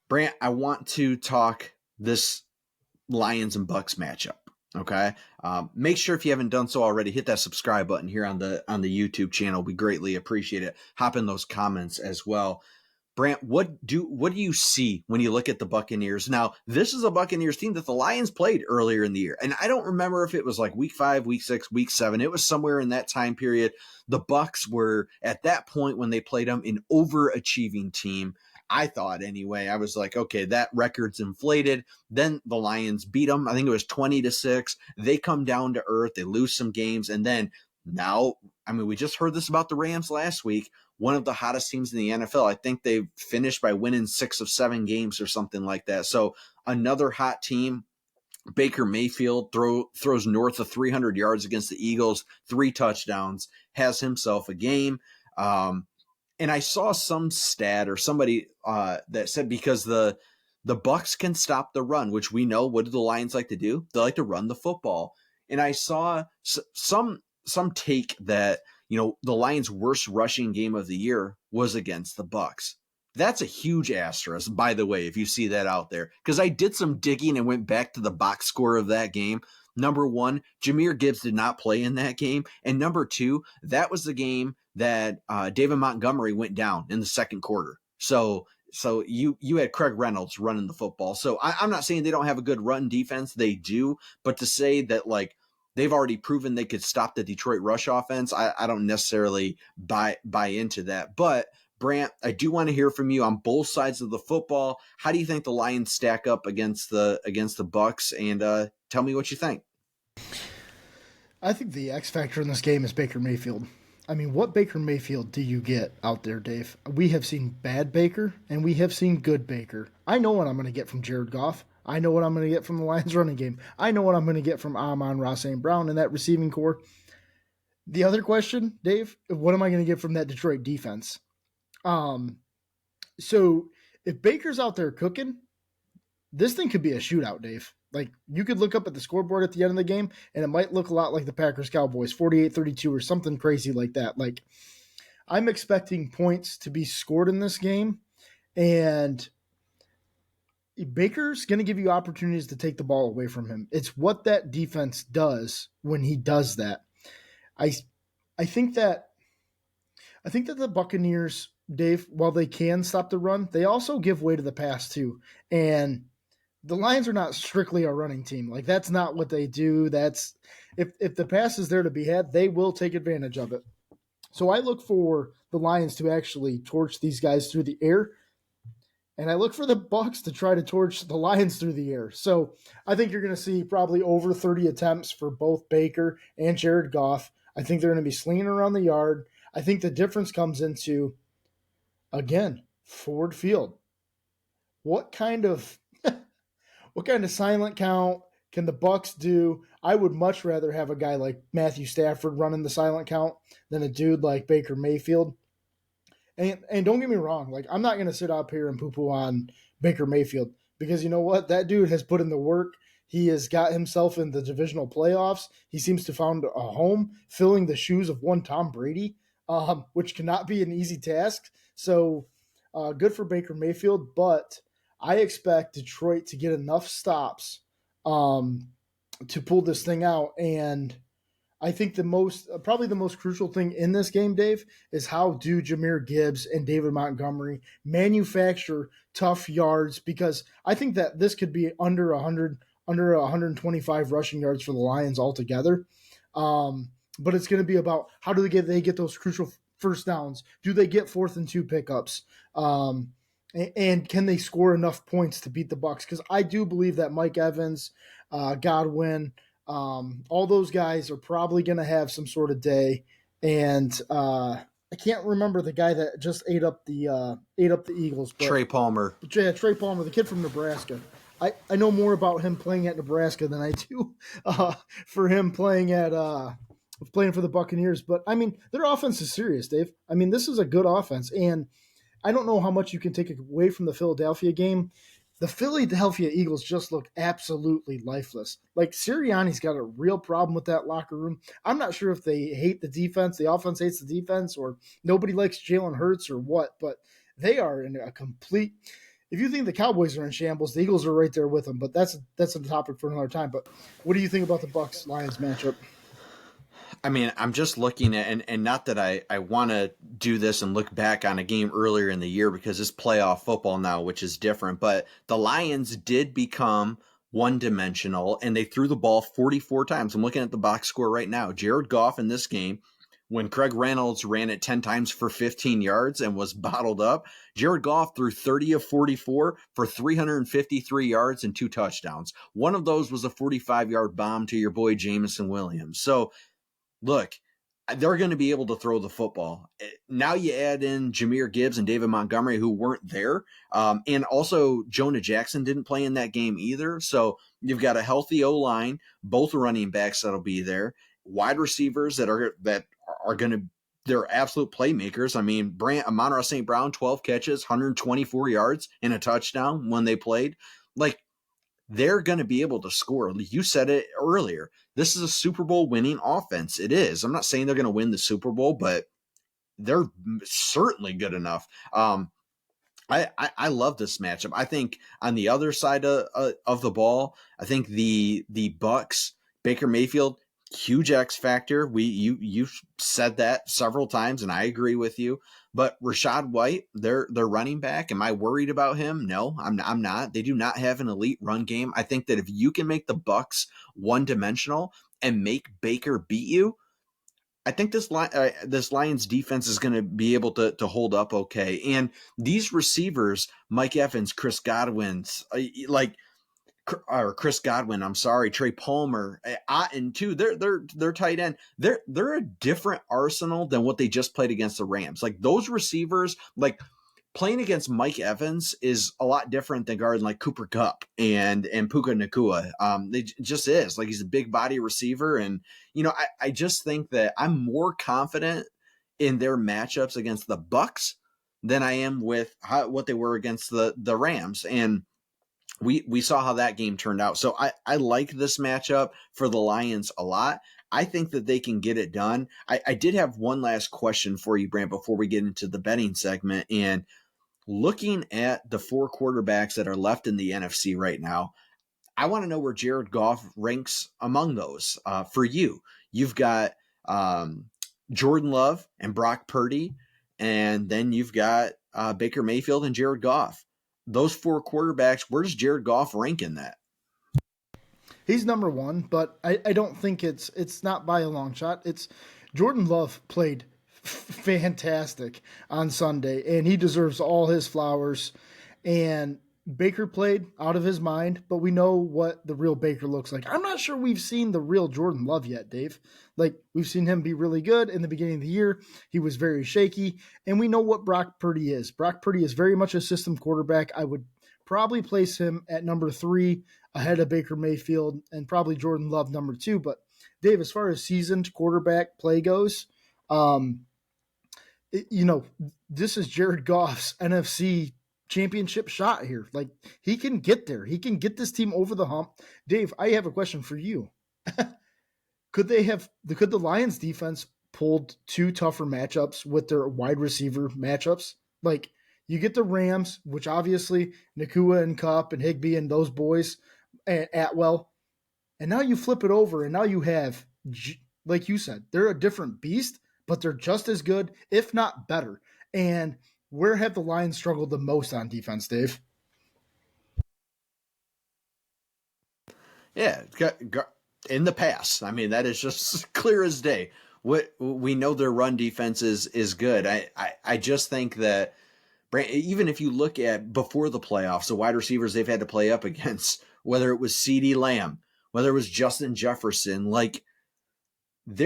Brant, I want to talk this Lions and Bucks matchup. Okay, make sure if you haven't done so already, hit that subscribe button here on the YouTube channel. We greatly appreciate it. Hop in those comments as well. Brant, what do you see when you look at the Buccaneers? Now, this is a Buccaneers team that the Lions played earlier in the year, and I don't remember if it was like week 5, week 6, week 7. It was somewhere in that time period. The Bucs were at that point when they played them an overachieving team. I thought anyway. I was like, okay, that record's inflated. Then the Lions beat them. I think it was 20-6. They come down to earth. They lose some games, and then now, I mean, we just heard this about the Rams last week. One of the hottest teams in the NFL. I think they finished by winning 6 of 7 games or something like that. So another hot team. Baker Mayfield throws north of 300 yards against the Eagles, 3 touchdowns, has himself a game. And I saw some stat or somebody that said because the Bucs can stop the run, which we know, what do the Lions like to do? They like to run the football. And I saw some take that, the Lions' worst rushing game of the year was against the Bucs. That's a huge asterisk, by the way, if you see that out there, because I did some digging and went back to the box score of that game. Number 1, Jahmyr Gibbs did not play in that game. And number 2, that was the game that David Montgomery went down in the second quarter. So you had Craig Reynolds running the football. So I'm not saying they don't have a good run defense. They do. But to say that, like, they've already proven they could stop the Detroit rush offense, I don't necessarily buy into that. But Brant, I do want to hear from you on both sides of the football. How do you think the Lions stack up against the Bucs? And tell me what you think. I think the X factor in this game is Baker Mayfield. I mean, what Baker Mayfield do you get out there, Dave? We have seen bad Baker and we have seen good Baker. I know what I'm going to get from Jared Goff. I know what I'm going to get from the Lions running game. I know what I'm going to get from Amon-Ra St. Brown and that receiving core. The other question, Dave, what am I going to get from that Detroit defense? So if Baker's out there cooking, this thing could be a shootout, Dave. Like, you could look up at the scoreboard at the end of the game, and it might look a lot like the Packers-Cowboys, 48-32 or something crazy like that. Like, I'm expecting points to be scored in this game, and Baker's going to give you opportunities to take the ball away from him. It's what that defense does when he does that. I think that the Buccaneers, Dave, while they can stop the run, they also give way to the pass too. And the Lions are not strictly a running team. Like, that's not what they do. That's if the pass is there to be had, they will take advantage of it. So I look for the Lions to actually torch these guys through the air, and I look for the Bucs to try to torch the Lions through the air. So I think you're going to see probably over 30 attempts for both Baker and Jared Goff. I think they're going to be slinging around the yard. I think the difference comes into, again, Ford Field. What kind of silent count can the Bucs do? I would much rather have a guy like Matthew Stafford running the silent count than a dude like Baker Mayfield. And don't get me wrong, like, I'm not going to sit up here and poo-poo on Baker Mayfield, because you know what? That dude has put in the work. He has got himself in the divisional playoffs. He seems to have found a home filling the shoes of one Tom Brady, which cannot be an easy task. So good for Baker Mayfield, but I expect Detroit to get enough stops to pull this thing out. And I think probably the most crucial thing in this game, Dave, is how do Jahmyr Gibbs and David Montgomery manufacture tough yards, because I think that this could be under 125 rushing yards for the Lions altogether. But it's going to be about how do they get those crucial first downs? Do they get 4th and 2 pickups? And can they score enough points to beat the Bucs? Because I do believe that Mike Evans, Godwin, all those guys are probably going to have some sort of day. And I can't remember the guy that just ate up the Eagles. But Trey Palmer. Yeah, Trey Palmer, the kid from Nebraska. I know more about him playing at Nebraska than I do for him playing for the Buccaneers. But, I mean, their offense is serious, Dave. I mean, this is a good offense. And I don't know how much you can take away from the Philadelphia game. The Philadelphia Eagles just look absolutely lifeless. Like, Sirianni's got a real problem with that locker room. I'm not sure if they hate the defense, the offense hates the defense, or nobody likes Jalen Hurts or what, but they are in a complete if you think the Cowboys are in shambles, the Eagles are right there with them. But that's a topic for another time. But what do you think about the Bucs Lions matchup? I mean, I'm just looking at, and not that I want to do this and look back on a game earlier in the year because it's playoff football now, which is different. But the Lions did become one dimensional and they threw the ball 44 times. I'm looking at the box score right now. Jared Goff in this game, when Craig Reynolds ran it 10 times for 15 yards and was bottled up, Jared Goff threw 30 of 44 for 353 yards and 2 touchdowns. One of those was a 45-yard bomb to your boy Jameson Williams. So, look, they're going to be able to throw the football. Now you add in Jahmyr Gibbs and David Montgomery, who weren't there. And also Jonah Jackson didn't play in that game either. So you've got a healthy O-line, both running backs that'll be there, wide receivers that are going to, they're absolute playmakers. I mean, Amon-Ra St. Brown, 12 catches, 124 yards and a touchdown when they played. Like, they're going to be able to score. You said it earlier. This is a Super Bowl winning offense. It is. I'm not saying they're going to win the Super Bowl, but they're certainly good enough. I love this matchup. I think on the other side of the ball, I think the Bucs, Baker Mayfield, huge X factor. You said that several times, and I agree with you. But Rachaad White, their running back, am I worried about him? No, I'm not. They do not have an elite run game. I think that if you can make the Bucs one dimensional and make Baker beat you, I think this Lions defense is going to be able to hold up okay. And these receivers, Mike Evans, Chris Godwin, Chris Godwin, I'm sorry, Trey Palmer, Otten too. They're tight end. They're a different arsenal than what they just played against the Rams. Like those receivers, like playing against Mike Evans is a lot different than guarding like Cooper Kupp and Puka Nacua. It just is. Like he's a big body receiver. And, I just think that I'm more confident in their matchups against the Bucs than I am with what they were against the Rams. And we saw how that game turned out. So I like this matchup for the Lions a lot. I think that they can get it done. I did have one last question for you, Brant, before we get into the betting segment. And looking at the 4 quarterbacks that are left in the NFC right now, I want to know where Jared Goff ranks among those. For you, you've got Jordan Love and Brock Purdy, and then you've got Baker Mayfield and Jared Goff. Those 4 quarterbacks, where does Jared Goff rank in that? He's number one, but I don't think it's not by a long shot. It's Jordan Love played fantastic on Sunday, and he deserves all his flowers. And Baker played out of his mind, but we know what the real Baker looks like. I'm not sure we've seen the real Jordan Love yet, Dave. Like, we've seen him be really good in the beginning of the year. He was very shaky, and we know what Brock Purdy is. Brock Purdy is very much a system quarterback. I would probably place him at number 3 ahead of Baker Mayfield and probably Jordan Love number 2. But, Dave, as far as seasoned quarterback play goes, this is Jared Goff's NFC Championship shot here. Like, he can get there. He can get this team over the hump. Dave, I have a question for you. Could the Lions defense pulled 2 tougher matchups with their wide receiver matchups? Like, you get the Rams, which obviously Nacua and Kupp and Higbee and those boys, Atwell, and now you flip it over and now you have, like you said, they're a different beast, but they're just as good, if not better. And where have the Lions struggled the most on defense, Dave? Yeah, in the past. I mean, that is just clear as day. What we know, their run defense is good. I just think that even if you look at before the playoffs, the wide receivers they've had to play up against, whether it was CeeDee Lamb, whether it was Justin Jefferson, like they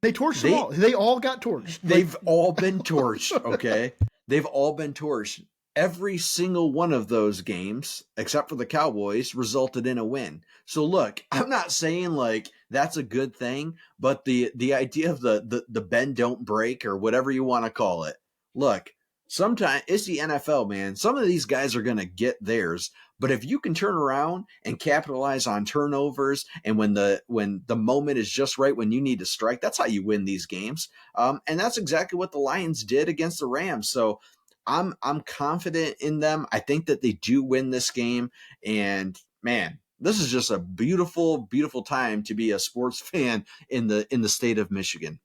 torched them all. They all got torched. They've all been torched, okay? They've all been torched. Every single one of those games, except for the Cowboys, resulted in a win. So look, I'm not saying like that's a good thing, but the idea of the bend don't break or whatever you want to call it. Look, sometimes it's the NFL, man. Some of these guys are going to get theirs, but if you can turn around and capitalize on turnovers and when the moment is just right, when you need to strike, that's how you win these games. And that's exactly what the Lions did against the Rams. So I'm confident in them. I think that they do win this game. And man, this is just a beautiful, beautiful time to be a sports fan in the state of Michigan.